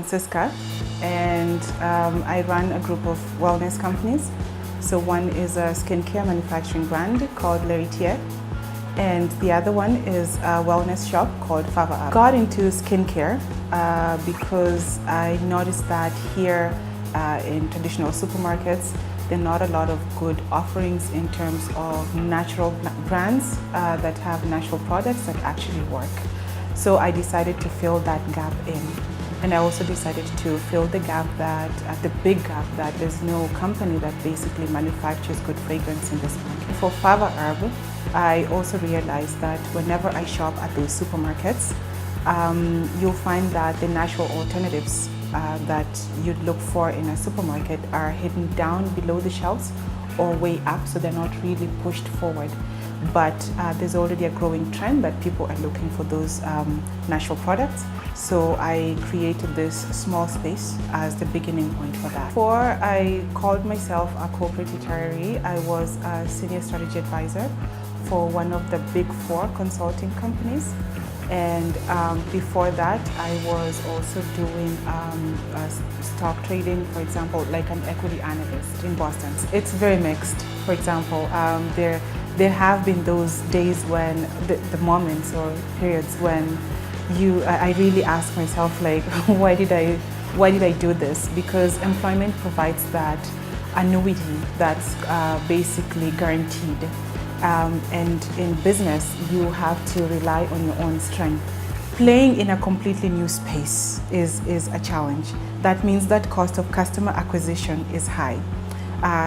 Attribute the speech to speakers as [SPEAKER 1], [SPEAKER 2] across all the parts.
[SPEAKER 1] Francisca, and I run a group of wellness companies. So one is a skincare manufacturing brand called Lheritier, and the other one is a wellness shop called Fava Herb. Got into skincare because I noticed that here in traditional supermarkets, there are not a lot of good offerings in terms of natural brands that have natural products that actually work. So I decided to fill that gap in. And I also decided to fill the gap the big gap that there's no company that basically manufactures good fragrance in this market. For Fava Herb, I also realized that whenever I shop at those supermarkets, you'll find that the natural alternatives that you'd look for in a supermarket are hidden down below the shelves or way up, so they're not really pushed forward. But there's already a growing trend that people are looking for those natural products. So I created this small space as the beginning point for that. Before I called myself a corporate retiree, I was a senior strategy advisor for one of the big 4 consulting companies. And before that, I was also doing stock trading, for example, like an equity analyst in Boston. It's very mixed. For example, there have been those days when, the moments or periods when I really ask myself, like, why did I do this? Because employment provides that annuity that's basically guaranteed. And in business, you have to rely on your own strength. Playing in a completely new space is a challenge. That means that cost of customer acquisition is high.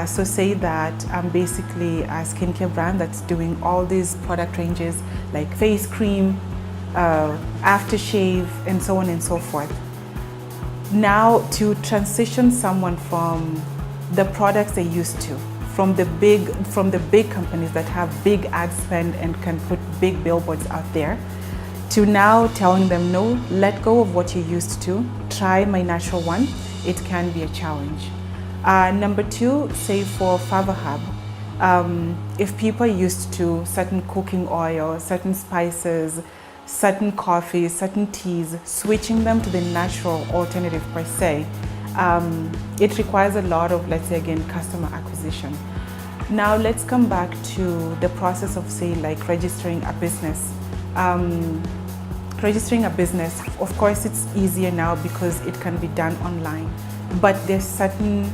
[SPEAKER 1] So say that I'm basically a skincare brand that's doing all these product ranges like face cream, aftershave, and so on and so forth. Now to transition someone from the products they used to, from the big companies that have big ad spend and can put big billboards out there, to now telling them, no, let go of what you used to, try my natural one, it can be a challenge. Number 2, say for Fava Herb, if people are used to certain cooking oil, certain spices, certain coffees, certain teas, switching them to the natural alternative per se, it requires a lot of, let's say again, customer acquisition. Now let's come back to the process of, say, like registering a business. Registering a business, of course, it's easier now because it can be done online, but there's certain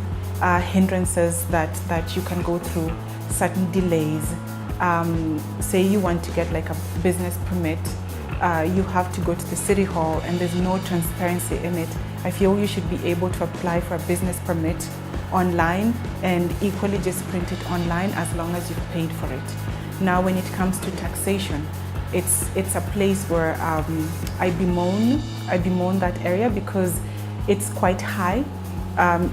[SPEAKER 1] hindrances that you can go through, certain delays. Say you want to get like a business permit, you have to go to the city hall and there's no transparency in it. I feel you should be able to apply for a business permit online and equally just print it online as long as you've paid for it. Now when it comes to taxation, it's a place where I bemoan that area because it's quite high.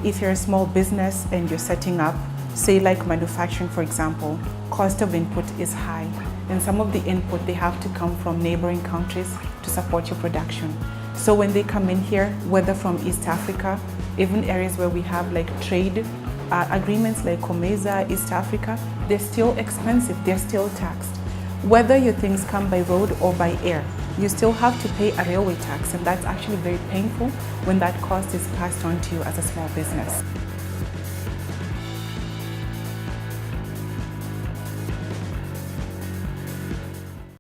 [SPEAKER 1] If you're a small business and you're setting up, say like manufacturing for example, cost of input is high. And some of the input, they have to come from neighboring countries to support your production. So when they come in here, whether from East Africa, even areas where we have like trade agreements like COMESA, East Africa, they're still expensive, they're still taxed. Whether your things come by road or by air, you still have to pay a railway tax, and that's actually very painful when that cost is passed on to you as a small business.